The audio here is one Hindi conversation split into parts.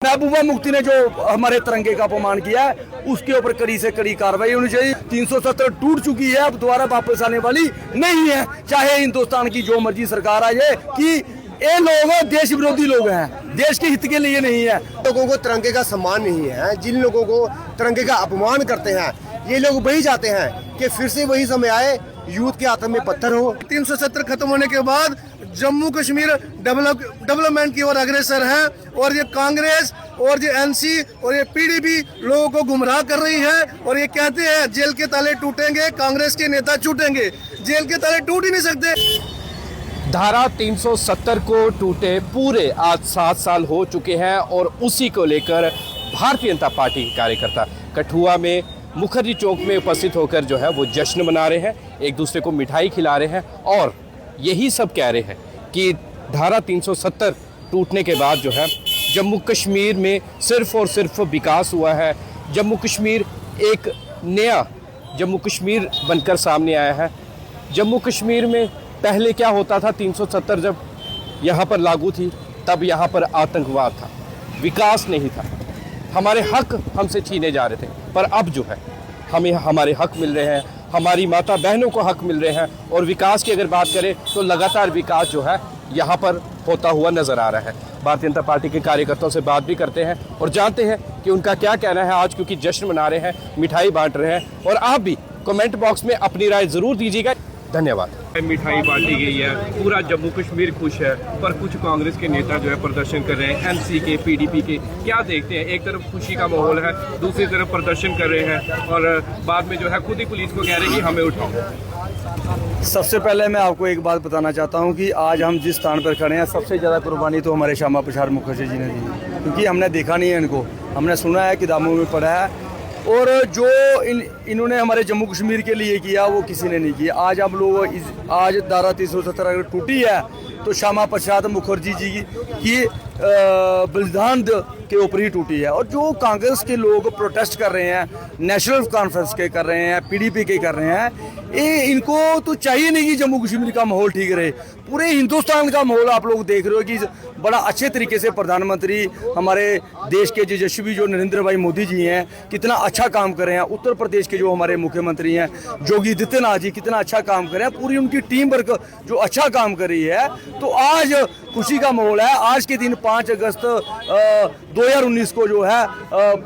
महबूबा मुफ्ती ने जो हमारे तिरंगे का अपमान किया है उसके ऊपर कड़ी से कड़ी कार्रवाई होनी चाहिए। 370 टूट चुकी है, अब दोबारा वापस आने वाली नहीं है, चाहे हिंदुस्तान की जो मर्जी सरकार आ जाए। कि ये लोग देश विरोधी लोग हैं, देश के हित के लिए नहीं है। लोगों को तिरंगे का सम्मान नहीं है, जिन लोगों को तिरंगे का अपमान करते हैं ये लोग वही चाहते हैं कि फिर से वही समय आए, यूथ के आत्म में पत्थर हो। 370 खत्म होने के बाद जम्मू कश्मीर डेवलपमेंट की ओर अग्रसर है और ये कांग्रेस और ये एनसी और ये पीडीपी लोगों को गुमराह कर रही है और ये कहते हैं जेल के ताले टूटेंगे, कांग्रेस के नेता छूटेंगे। जेल के ताले टूट ही नहीं सकते। धारा 370 को टूटे पूरे आज 7 साल हो चुके हैं और उसी को लेकर भारतीय जनता पार्टी के कार्यकर्ता कठुआ में मुखर्जी चौक में उपस्थित होकर जो है वो जश्न मना रहे हैं, एक दूसरे को मिठाई खिला रहे हैं और यही सब कह रहे हैं कि धारा 370 टूटने के बाद जो है जम्मू कश्मीर में सिर्फ और सिर्फ विकास हुआ है। जम्मू कश्मीर एक नया जम्मू कश्मीर बनकर सामने आया है। जम्मू कश्मीर में पहले क्या होता था, 370 जब यहाँ पर लागू थी तब यहाँ पर आतंकवाद था, विकास नहीं था, हमारे हक हमसे छीने जा रहे थे। पर अब जो है हमें हमारे हक मिल रहे हैं, हमारी माता बहनों को हक मिल रहे हैं और विकास की अगर बात करें तो लगातार विकास जो है यहाँ पर होता हुआ नज़र आ रहा है। भारतीय जनता पार्टी के कार्यकर्ताओं से बात भी करते हैं और जानते हैं कि उनका क्या कहना है आज, क्योंकि जश्न मना रहे हैं, मिठाई बांट रहे हैं। और आप भी कमेंट बॉक्स में अपनी राय ज़रूर दीजिएगा। धन्यवाद। मिठाई बांटी गई है, पूरा जम्मू कश्मीर खुश है, पर कुछ कांग्रेस के नेता जो है प्रदर्शन कर रहे हैं, एनसी के, पीडीपी के। क्या देखते हैं, एक तरफ खुशी का माहौल है, दूसरी तरफ प्रदर्शन कर रहे हैं और बाद में जो है खुद ही पुलिस को कह रहे हैं कि हमें उठाओ। सबसे पहले मैं आपको एक बात बताना चाहता हूं कि आज हम जिस स्थान पर खड़े हैं सबसे ज़्यादा कुर्बानी तो हमारे श्यामा प्रसाद मुखर्जी जी ने दी है, क्योंकि हमने देखा नहीं है इनको, हमने सुना है कि दामों में पड़ा है और जो इन्होंने हमारे जम्मू कश्मीर के लिए किया वो किसी ने नहीं किया। आज हम लोग आज धारा 370 अगर टूटी है तो श्यामा प्रसाद मुखर्जी जी की बलिदान के ऊपर ही टूटी है। और जो कांग्रेस के लोग प्रोटेस्ट कर रहे हैं, नेशनल कॉन्फ्रेंस के कर रहे हैं, पीडीपी के कर रहे हैं, ये इनको तो चाहिए नहीं कि जम्मू कश्मीर का माहौल ठीक रहे। पूरे हिंदुस्तान का माहौल आप लोग देख रहे हो कि बड़ा अच्छे तरीके से प्रधानमंत्री हमारे देश के यशस्वी जो नरेंद्र भाई मोदी जी हैं कितना अच्छा काम कर रहे हैं। उत्तर प्रदेश के जो हमारे मुख्यमंत्री हैं योगी आदित्यनाथ जी कितना अच्छा काम कर रहे हैं, पूरी उनकी टीम वर्क जो अच्छा काम कर रही है। तो आज खुशी का माहौल है। आज के दिन 5 अगस्त 2019 को जो है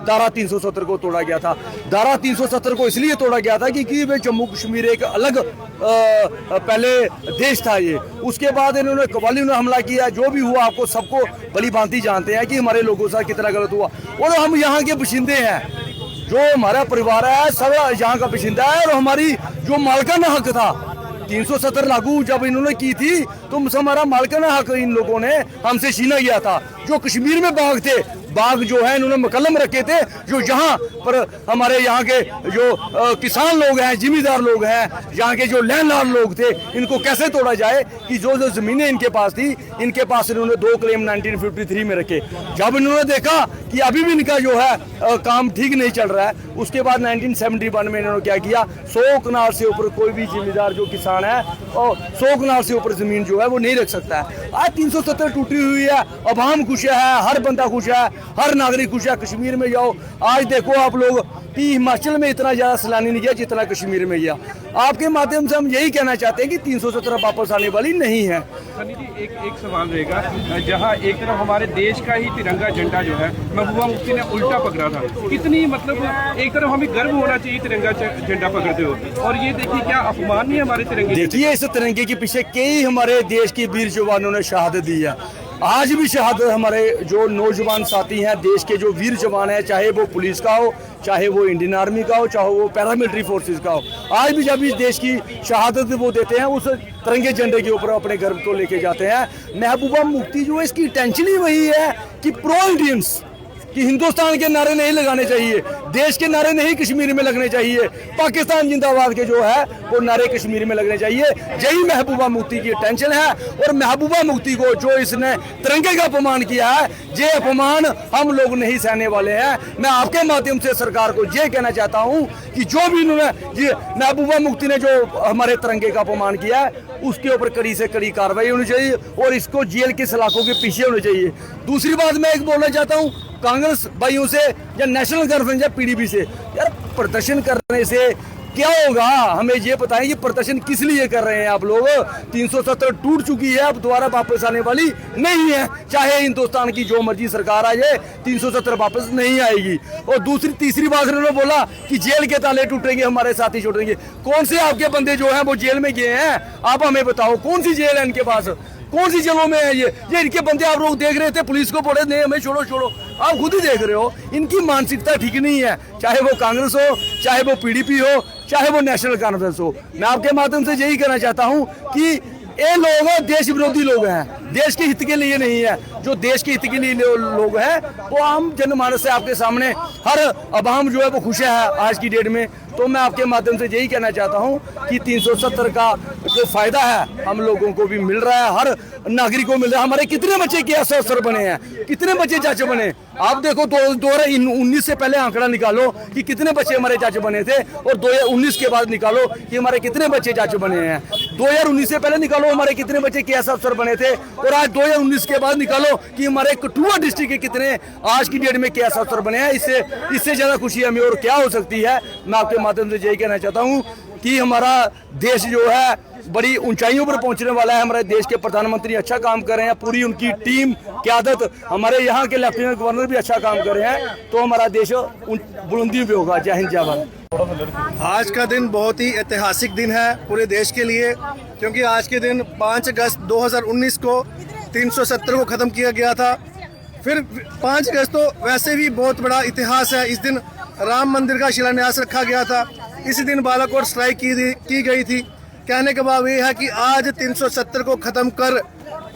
धारा 370 को तोड़ा गया था। धारा 370 को इसलिए तोड़ा गया था क्योंकि वे जम्मू कश्मीर एक अलग पहले देश था ये। उसके बाद इन्होंने कव्वाली में हमला किया, जो भी हुआ आपको सबको भली भांति जानते हैं कि हमारे लोगों से कितना गलत हुआ। और हम यहाँ के बशिंदे हैं, जो हमारा परिवार है सब यहाँ का बशिंदा है और हमारी जो मालकाना हक था 370 लागू जब इन्होंने की थी तो हमारा मालकाना हक इन लोगों ने हमसे छीना गया था। जो कश्मीर में बाग थे, बाग जो है इन्होंने मुकल्लम रखे थे, जो यहाँ पर हमारे यहाँ के जो किसान लोग हैं, जिम्मेदार लोग हैं, यहाँ के जो लैंडलॉर्ड लोग थे, इनको कैसे तोड़ा जाए। कि जो जो ज़मीनें इनके पास थी, इनके पास इन्होंने 2 क्लेम 1953 में रखे। जब इन्होंने देखा कि अभी भी इनका जो है काम ठीक नहीं चल रहा है, उसके बाद 1971 में इन्होंने क्या किया, 100 कनाल से ऊपर कोई भी जिम्मेदार जो किसान है और 100 कनाल से ऊपर ज़मीन जो है वो नहीं रख सकता है। आज 370 टूटी हुई है, अब हम खुश है, हर बंदा खुश है, हर नागरिक खुश है। कश्मीर में जाओ, आज देखो आप लोग कि हिमाचल में इतना ज़्यादा सैलानी नहीं गया जितना कश्मीर में गया। आपके माध्यम से हम यही कहना चाहते हैं कि 370 वापस आने वाली नहीं है। सनी जी, एक सवाल रहेगा, जहां एक तरफ हमारे देश का ही तिरंगा झंडा जो है महबूबा मुफ्ती ने उल्टा पकड़ा था, कितनी मतलब एक तरफ हमें गर्व होना चाहिए तिरंगा झंडा पकड़ते हो, और ये देखिए क्या अपमान नहीं हमारे तिरंगे। देखिए इस तिरंगे के पीछे कई हमारे देश के वीर जवानों ने शहादत दी है। आज भी शहादत हमारे जो नौजवान साथी हैं, देश के जो वीर जवान हैं, चाहे वो पुलिस का हो, चाहे वो इंडियन आर्मी का हो, चाहे वो पैरामिलिट्री फोर्सेस का हो, आज भी जब इस देश की शहादत वो देते हैं, उस तिरंगे झंडे के ऊपर अपने गर्व को लेके जाते हैं। महबूबा मुफ्ती जो है इसकी टेंशन ही वही है कि प्रो इंडियंस, कि हिंदुस्तान के नारे नहीं लगाने चाहिए, देश के नारे नहीं कश्मीर में लगने चाहिए, पाकिस्तान जिंदाबाद के जो है वो नारे कश्मीर में लगने चाहिए। यही महबूबा मुफ्ती की टेंशन है। और महबूबा मुफ्ती को जो इसने तिरंगे का अपमान किया है, ये अपमान हम लोग नहीं सहने वाले हैं। मैं आपके माध्यम से सरकार को ये कहना चाहता हूँ कि जो भी इन्होंने महबूबा मुफ्ती ने जो हमारे तिरंगे का अपमान किया है उसके ऊपर कड़ी से कड़ी कार्रवाई होनी चाहिए और इसको जेल के सलाखों के पीछे होने चाहिए। दूसरी बात मैं एक बोलना चाहता हूँ कांग्रेस भाइयों से या नेशनल गठबंधन या पीडीपी से, यार प्रदर्शन करने से क्या होगा? हमें ये बताएं कि प्रदर्शन किस लिए कर रहे हैं आप लोग? 370 टूट चुकी है, अब दोबारा वापस आने वाली नहीं है। चाहे हिंदुस्तान की जो मर्जी सरकार आ जाए 370 वापस नहीं आएगी। और तीसरी बात उन्होंने बोला कि जेल के ताले टूटेंगे, हमारे साथी छूटेंगे। कौन से आपके बंदे जो हैं वो जेल में गए हैं? आप हमें बताओ कौन सी जेल है इनके पास, कौन सी जेलों में है ये इनके बंदे आप लोग देख रहे थे, पुलिस को बोले नहीं हमें छोड़ो छोड़ो, आप खुद ही देख रहे हो इनकी मानसिकता ठीक नहीं है। चाहे वो कांग्रेस हो, चाहे वो पीडीपी हो, चाहे वो नेशनल कॉन्फ्रेंस हो। मैं आपके माध्यम से यही कहना चाहता हूं कि ये लोग देश विरोधी लोग हैं, देश के हित के लिए नहीं है। जो देश के हित के लिए लोग हैं वो आम जनमानस से आपके सामने हर अवाम जो है वो खुश है आज की डेट में। तो मैं आपके माध्यम से यही कहना चाहता हूं कि 370 का जो फायदा है हम लोगों को भी मिल रहा है, हर नागरिक को मिल रहा है। हमारे कितने बच्चे के अफसर बने हैं, कितने बच्चे जज बने? आप देखो 2019 से पहले आंकड़ा निकालो कि कितने बच्चे हमारे जज बने थे और 2019 के बाद निकालो कि हमारे कितने बच्चे जज बने हैं। 2019 से पहले निकालो हमारे कितने बच्चे केएस अफसर बने थे और आज 2019 के बाद निकालो कि हमारे कठुआ डिस्ट्रिक्ट के कितने आज की डेट में केएस अफसर बने हैं। इससे ज्यादा खुशी हमें और क्या हो सकती है? मैं आपके माध्यम से यही कहना चाहता हूँ कि हमारा देश जो है बड़ी ऊंचाइयों पर पहुंचने वाला है। हमारे देश के प्रधानमंत्री अच्छा काम कर रहे हैं, पूरी उनकी टीम क़यादत, हमारे यहाँ के लेफ्टिनेंट गवर्नर भी अच्छा काम कर रहे हैं, तो हमारा देश बुलंदी पे होगा। जय हिंद जय भारत। आज का दिन बहुत ही ऐतिहासिक दिन है पूरे देश के लिए, क्योंकि आज के दिन 5 अगस्त 2019 को 370 को ख़त्म किया गया था। फिर 5 अगस्त तो वैसे भी बहुत बड़ा इतिहास है। इस दिन राम मंदिर का शिलान्यास रखा गया था, इसी दिन बालाकोट स्ट्राइक की गई थी। कहने का भाव ये है कि आज 370 को ख़त्म कर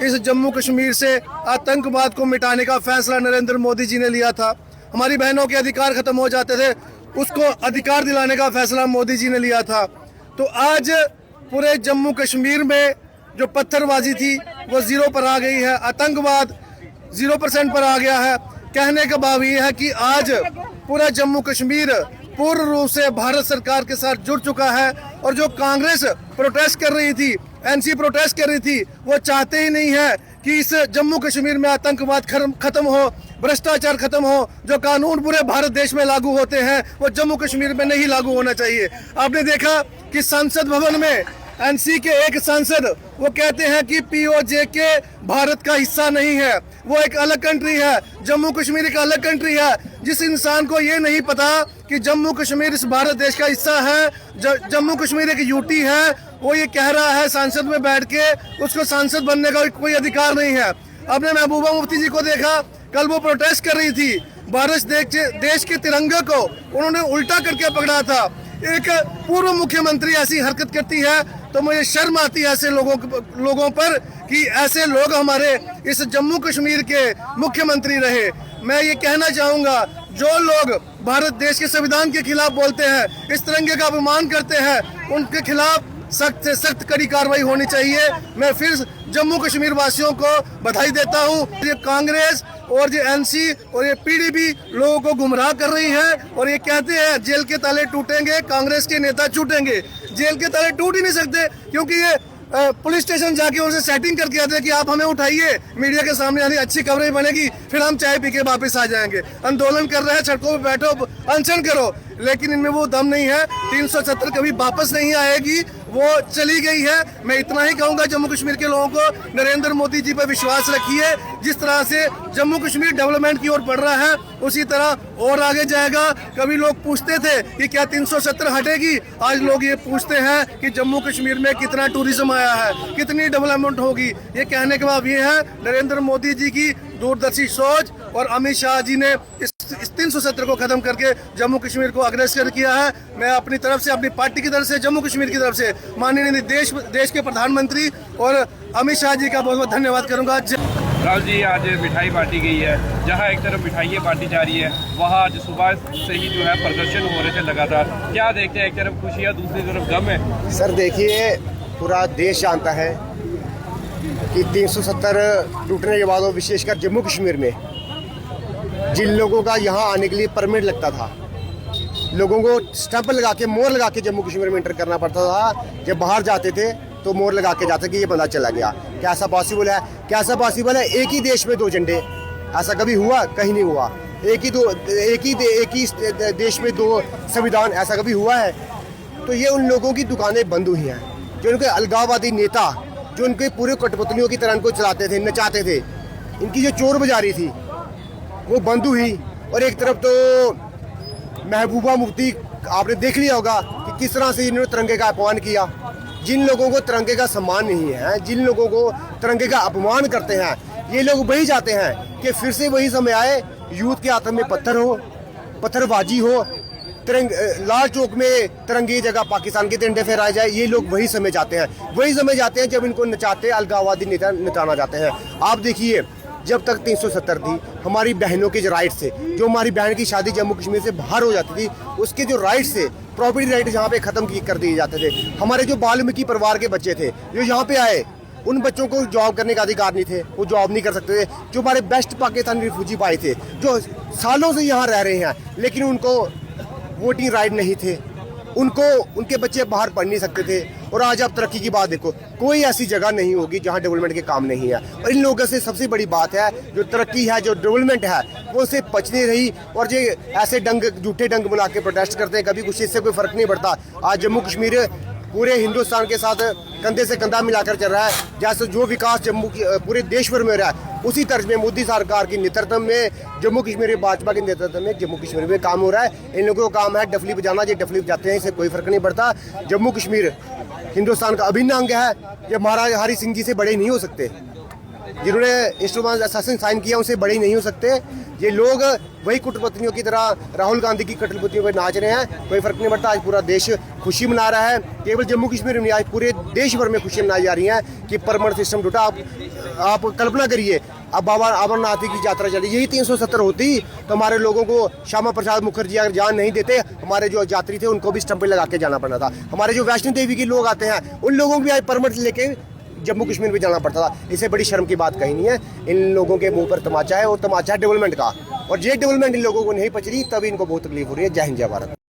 इस जम्मू कश्मीर से आतंकवाद को मिटाने का फैसला नरेंद्र मोदी जी ने लिया था। हमारी बहनों के अधिकार ख़त्म हो जाते थे, उसको अधिकार दिलाने का फैसला मोदी जी ने लिया था। तो आज पूरे जम्मू कश्मीर में जो पत्थरबाजी थी वो 0 पर आ गई है, आतंकवाद 0% पर आ गया है। कहने का भाव ये है कि आज पूरा जम्मू कश्मीर पूर्ण रूप से भारत सरकार के साथ जुड़ चुका है। और जो कांग्रेस प्रोटेस्ट कर रही थी, एनसी प्रोटेस्ट कर रही थी, वो चाहते ही नहीं है कि इस जम्मू कश्मीर में आतंकवाद खत्म हो, भ्रष्टाचार खत्म हो। जो कानून पूरे भारत देश में लागू होते हैं वो जम्मू कश्मीर में नहीं लागू होना चाहिए। आपने देखा कि संसद भवन में एनसी के एक सांसद वो कहते हैं कि POJK भारत का हिस्सा नहीं है, वो एक अलग कंट्री है, जम्मू कश्मीर एक अलग कंट्री है। जिस इंसान को ये नहीं पता कि जम्मू कश्मीर इस भारत देश का हिस्सा है, जम्मू कश्मीर एक यूटी है, वो ये कह रहा है सांसद में बैठ के, उसको सांसद बनने का कोई अधिकार नहीं है। आपने महबूबा मुफ्ती जी को देखा, कल वो प्रोटेस्ट कर रही थी, भारत देश के तिरंगे को उन्होंने उल्टा करके पकड़ा था। एक पूर्व मुख्यमंत्री ऐसी हरकत करती है तो मुझे शर्म आती है ऐसे लोगों पर कि ऐसे लोग हमारे इस जम्मू कश्मीर के मुख्यमंत्री रहे। मैं ये कहना चाहूँगा, जो लोग भारत देश के संविधान के खिलाफ बोलते हैं, इस तिरंगे का अपमान करते हैं, उनके खिलाफ सख्त से सख्त कड़ी कार्रवाई होनी चाहिए। मैं फिर जम्मू कश्मीर वासियों को बधाई देता हूँ। ये कांग्रेस और ये एनसी और ये पीडीपी लोगों को गुमराह कर रही है और ये कहते हैं जेल के ताले टूटेंगे, कांग्रेस के नेता छूटेंगे। जेल के ताले टूट ही नहीं सकते, क्योंकि ये पुलिस स्टेशन जाके उनसे सेटिंग करके आते हैं कि आप हमें उठाइए, मीडिया के सामने आनी अच्छी कवरेज बनेगी, फिर हम चाय पी के वापस आ जाएंगे। आंदोलन कर रहे हैं, सड़कों पे बैठो, अनशन करो, लेकिन इनमें वो दम नहीं है। 370 कभी वापस नहीं आएगी, वो चली गई है। मैं इतना ही कहूँगा जम्मू कश्मीर के लोगों को, नरेंद्र मोदी जी पर विश्वास रखिए। जिस तरह से जम्मू कश्मीर डेवलपमेंट की ओर बढ़ रहा है उसी तरह और आगे जाएगा। कभी लोग पूछते थे कि क्या 370 हटेगी, आज लोग ये पूछते हैं कि जम्मू कश्मीर में कितना टूरिज्म आया है, कितनी डेवलपमेंट होगी। ये कहने के बाद ये है नरेंद्र मोदी जी की दूरदर्शी सोच और अमित शाह जी ने इस 370 को खत्म करके जम्मू कश्मीर को अग्रसर किया है। मैं अपनी तरफ से, अपनी पार्टी की तरफ से, जम्मू कश्मीर की तरफ से माननीय देश के प्रधानमंत्री और अमित शाह जी का बहुत बहुत धन्यवाद करूंगा। राहुल जी, आज मिठाई बांटी गई है, जहां एक तरफ मिठाइयाँ बांटी जा रही है, वहां आज सुबह से ही जो है प्रदर्शन हो रहे थे लगातार। क्या देखते हैं, एक तरफ खुशियाँ, दूसरी तरफ गम है? सर देखिए, पूरा देश जानता है कि 370 टूटने के बाद, और विशेषकर जम्मू कश्मीर में जिन लोगों का यहाँ आने के लिए परमिट लगता था, लोगों को स्टैंप लगा के, मोहर लगा के जम्मू कश्मीर में एंटर करना पड़ता था। जब बाहर जाते थे तो मोहर लगा के जाते कि ये बंदा चला गया। कैसा पॉसिबल है? कैसा पॉसिबल है? एक ही देश में दो झंडे, ऐसा कभी हुआ? कहीं नहीं हुआ। एक ही देश में दो संविधान, ऐसा कभी हुआ है? तो ये उन लोगों की दुकानें बंद हुई हैं, जो उनके अलगाववादी नेता, जो उनके पूरे कठपुतलियों की तरह इनको चलाते थे, नचाते थे। इनकी जो चोर बाजारी थी वो बंद हुई। और एक तरफ तो महबूबा मुफ्ती, आपने देख लिया होगा कि किस तरह से इन्होंने तिरंगे का अपमान किया। जिन लोगों को तिरंगे का सम्मान नहीं है, जिन लोगों को तिरंगे का अपमान करते हैं, ये लोग वही चाहते हैं कि फिर से वही समय आए, यूथ के हाथ में पत्थर हो, पत्थरबाजी हो, लाल चौक में तिरंगे की जगह पाकिस्तान के झंडे फहराए जाए। ये लोग वही समय चाहते हैं, वही समय चाहते हैं जब इनको नचाते अलगाववादी नेता नचाना चाहते हैं। आप देखिए, जब तक 370 थी, हमारी बहनों के जो राइट्स थे, जो हमारी बहन की शादी जम्मू कश्मीर से बाहर हो जाती थी, उसके जो राइट्स थे, प्रॉपर्टी राइट यहाँ पे खत्म कर दिए जाते थे। हमारे जो वाल्मीकि परिवार के बच्चे थे जो यहाँ पे आए, उन बच्चों को जॉब करने का अधिकार नहीं थे, वो जॉब नहीं कर सकते थे। जो हमारे बेस्ट पाकिस्तानी रिफ्यूजी भाई थे, जो सालों से यहाँ रह रहे हैं, लेकिन उनको वोटिंग राइट नहीं थे, उनके बच्चे बाहर पढ़ नहीं सकते थे। और आज आप तरक्की की बात देखो, कोई ऐसी जगह नहीं होगी जहाँ डेवलपमेंट के काम नहीं है। और इन लोगों से सबसे बड़ी बात है, जो तरक्की है, जो डेवलपमेंट है, वो उसे पचने रही। और जो ऐसे झूठे डंग बुला के प्रोटेस्ट करते हैं, कभी कुछ इससे कोई फर्क नहीं पड़ता। आज जम्मू कश्मीर पूरे हिंदुस्तान के साथ कंधे से कंधा मिलाकर चल रहा है। जैसे जो विकास जम्मू की पूरे देश भर में हो रहा है, उसी तर्ज में मोदी सरकार की नेतृत्व में, जम्मू कश्मीर में भाजपा के नेतृत्व में जम्मू कश्मीर में काम हो रहा है। इन लोगों का काम है डफली बजाना। जो डफली बजाते हैं, इससे कोई फर्क नहीं पड़ता। जम्मू कश्मीर हिंदुस्तान का अभिन्न अंग है। ये महाराजा हरि सिंह जी से बड़े नहीं हो सकते, जिन्होंने इंस्ट्रूमेंट असेसिन साइन किया, उनसे बड़े नहीं हो सकते। ये लोग वही कठपुतलियों की तरह राहुल गांधी की कठपुतलियों पर नाच रहे हैं, कोई फर्क नहीं पड़ता। आज पूरा देश खुशी मना रहा है। केवल जम्मू कश्मीर में, आज पूरे देश भर में खुशी मनाई जा रही है कि परमानेंट सिस्टम टूटा। आप कल्पना करिए, अब बाबा अमरनाथ की यात्रा चली, यही 370 होती तो हमारे लोगों को, श्यामा प्रसाद मुखर्जी अगर जान नहीं देते, हमारे जो यात्री थे उनको भी स्टंप लगा के जाना पड़ता था। हमारे जो वैष्णो देवी के लोग आते हैं, उन लोगों को भी आज परमिट लेके जम्मू कश्मीर में जाना पड़ता था। इससे बड़ी शर्म की बात कहीं नहीं है। इन लोगों के मुंह पर तमाचा है, और तमाचा है डेवलपमेंट का। और ये डेवलपमेंट इन लोगों को नहीं पच रही, तभी इनको बहुत तकलीफ हो रही है। जय हिंद, जय भारत।